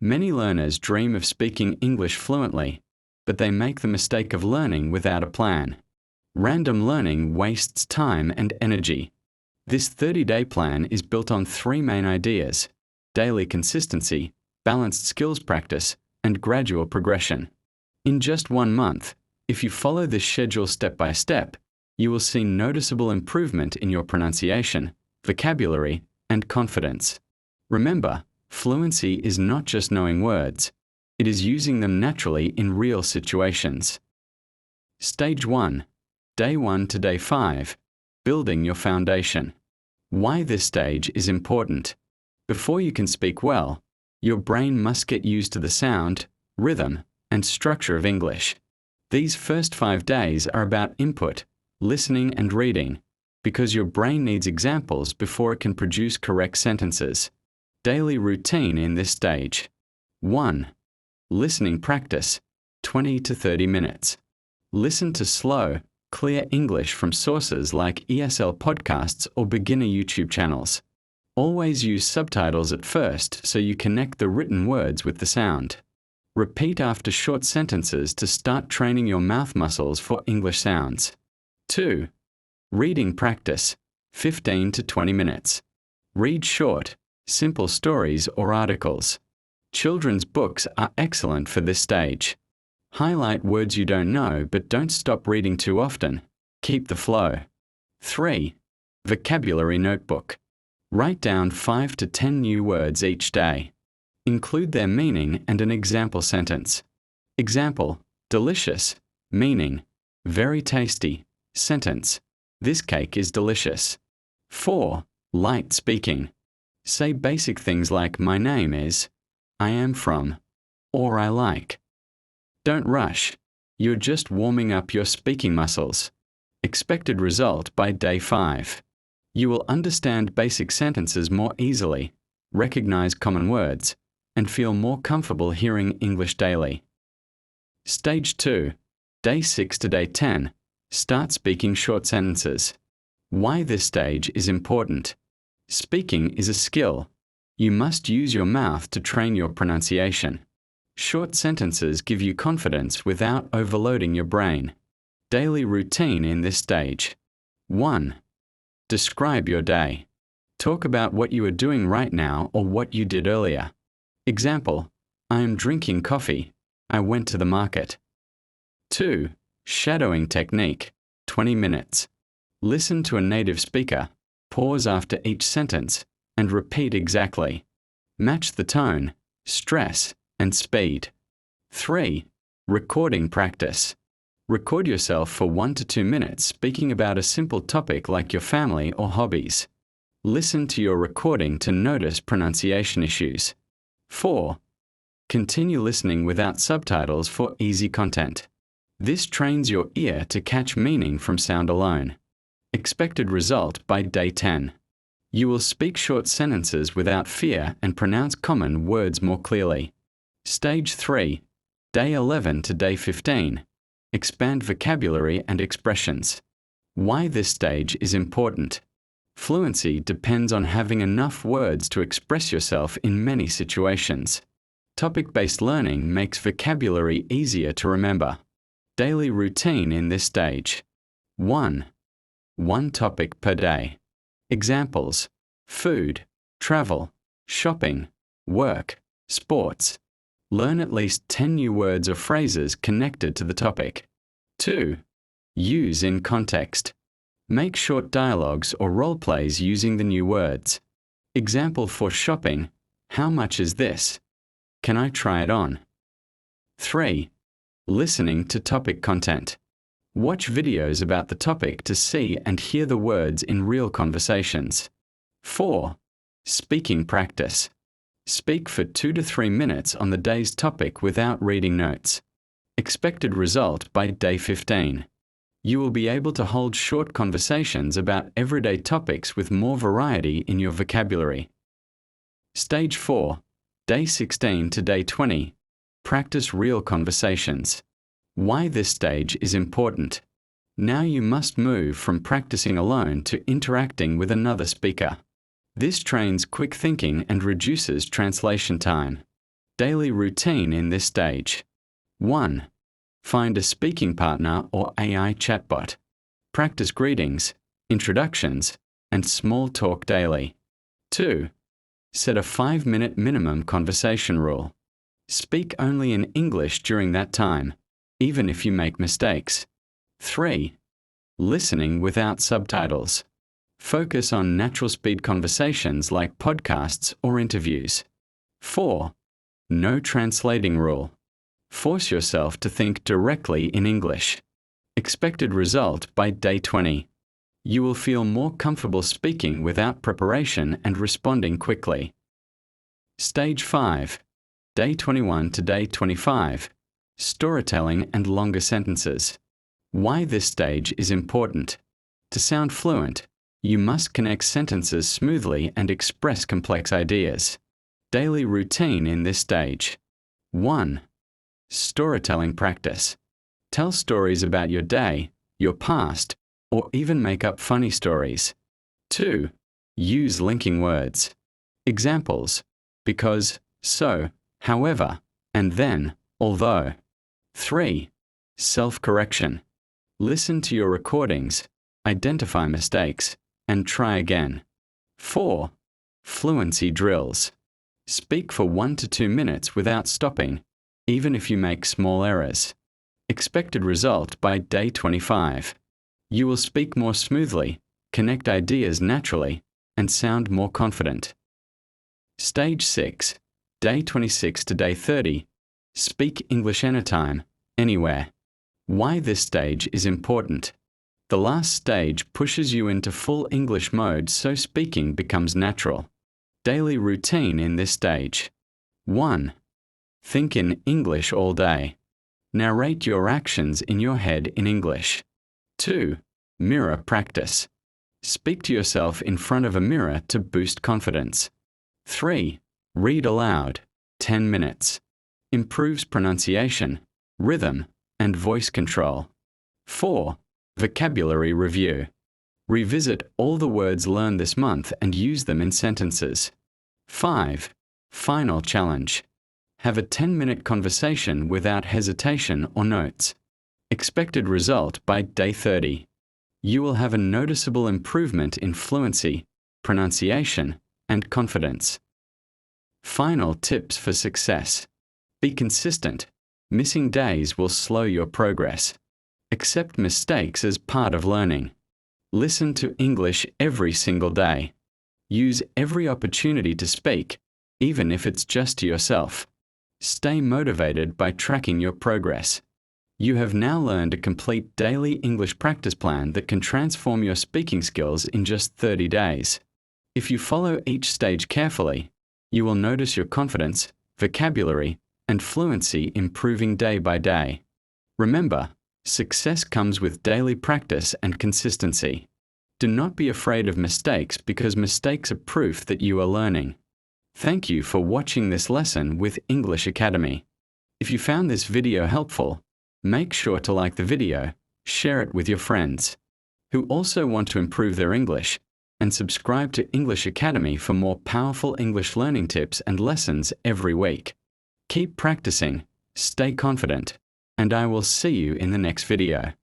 Many learners dream of speaking English fluently, but they make the mistake of learning without a plan. Random learning wastes time and energy. This 30-day plan is built on 3 main ideas: daily consistency, balanced skills practice, and gradual progression. In just 1 month, if you follow this schedule step by step, you will see noticeable improvement in your pronunciation, vocabulary, and confidence. Remember, fluency is not just knowing words, it is using them naturally in real situations. Stage 1. Day 1 to Day 5. Building your foundation. Why this stage is important. Before you can speak well, your brain must get used to the sound, rhythm, and structure of English. These first 5 days are about input, listening and reading, because your brain needs examples before it can produce correct sentences. Daily routine in this stage. 1. Listening practice, 20 to 30 minutes. Listen to slow, clear English from sources like ESL podcasts or beginner YouTube channels. Always use subtitles at first so you connect the written words with the sound. Repeat after short sentences to start training your mouth muscles for English sounds. 2. Reading practice, 15 to 20 minutes. Read short, simple stories or articles. Children's books are excellent for this stage. Highlight words you don't know, but don't stop reading too often. Keep the flow. 3. Vocabulary notebook. Write down 5 to 10 new words each day. Include their meaning and an example sentence. Example: delicious. Meaning: very tasty. Sentence: this cake is delicious. 4. Light speaking. Say basic things like my name is, I am from, or I like. Don't rush. You're just warming up your speaking muscles. Expected result by Day 5. You will understand basic sentences more easily, recognize common words, and feel more comfortable hearing English daily. Stage 2. Day 6 to Day 10. Start speaking short sentences. Why this stage is important. Speaking is a skill. You must use your mouth to train your pronunciation. Short sentences give you confidence without overloading your brain. Daily routine in this stage. 1. Describe your day. Talk about what you are doing right now or what you did earlier. Example: I am drinking coffee. I went to the market. 2. Shadowing technique, 20 minutes. Listen to a native speaker, pause after each sentence, and repeat exactly. Match the tone, stress, and speed. 3. Recording practice. Record yourself for 1 to 2 minutes speaking about a simple topic like your family or hobbies. Listen to your recording to notice pronunciation issues. 4. Continue listening without subtitles for easy content. This trains your ear to catch meaning from sound alone. Expected result by Day 10. You will speak short sentences without fear and pronounce common words more clearly. Stage 3. Day 11 to Day 15. Expand vocabulary and expressions. Why this stage is important. Fluency depends on having enough words to express yourself in many situations. Topic-based learning makes vocabulary easier to remember. Daily routine in this stage. 1. One topic per day. Examples: food, travel, shopping, work, sports. Learn at least 10 new words or phrases connected to the topic. 2. Use in context. Make short dialogues or role plays using the new words. Example for shopping: how much is this? Can I try it on? 3. Listening to topic content. Watch videos about the topic to see and hear the words in real conversations. 4. Speaking practice. Speak for 2 to 3 minutes on the day's topic without reading notes. Expected result by Day 15. You will be able to hold short conversations about everyday topics with more variety in your vocabulary. Stage 4. Day 16 to Day 20. Practice real conversations. Why this stage is important. Now you must move from practicing alone to interacting with another speaker. This trains quick thinking and reduces translation time. Daily routine in this stage. 1. Find a speaking partner or AI chatbot. Practice greetings, introductions, and small talk daily. 2. Set a 5-minute minimum conversation rule. Speak only in English during that time, even if you make mistakes. 3. Listening without subtitles. Focus on natural speed conversations like podcasts or interviews. 4. No translating rule. Force yourself to think directly in English. Expected result by day 20. You will feel more comfortable speaking without preparation and responding quickly. Stage 5. Day 21 to day 25. Storytelling and longer sentences. Why this stage is important. To sound fluent, you must connect sentences smoothly and express complex ideas. Daily routine in this stage. 1. Storytelling practice. Tell stories about your day, your past, or even make up funny stories. 2. Use linking words. Examples: because, so, however, and then, although. 3. Self-correction. Listen to your recordings, identify mistakes, and try again. 4. Fluency drills. Speak for 1 to 2 minutes without stopping, even if you make small errors. Expected result by day 25. You will speak more smoothly, connect ideas naturally, and sound more confident. Stage 6. Day 26 to day 30. Speak English anytime, anywhere. Why this stage is important. The last stage pushes you into full English mode so speaking becomes natural. Daily routine in this stage. 1. Think in English all day. Narrate your actions in your head in English. 2. Mirror practice. Speak to yourself in front of a mirror to boost confidence. 3. Read aloud, 10 minutes. Improves pronunciation, rhythm, and voice control. 4. Vocabulary review. Revisit all the words learned this month and use them in sentences. 5. Final challenge. Have a 10-minute conversation without hesitation or notes. Expected result by day 30. You will have a noticeable improvement in fluency, pronunciation, and confidence. Final tips for success. Be consistent. Missing days will slow your progress. Accept mistakes as part of learning. Listen to English every single day. Use every opportunity to speak, even if it's just to yourself. Stay motivated by tracking your progress. You have now learned a complete daily English practice plan that can transform your speaking skills in just 30 days. If you follow each stage carefully, you will notice your confidence, vocabulary, and fluency improving day by day. Remember, success comes with daily practice and consistency. Do not be afraid of mistakes because mistakes are proof that you are learning. Thank you for watching this lesson with English Academy. If you found this video helpful, make sure to like the video, share it with your friends who also want to improve their English, and subscribe to English Academy for more powerful English learning tips and lessons every week. Keep practicing, stay confident, and I will see you in the next video.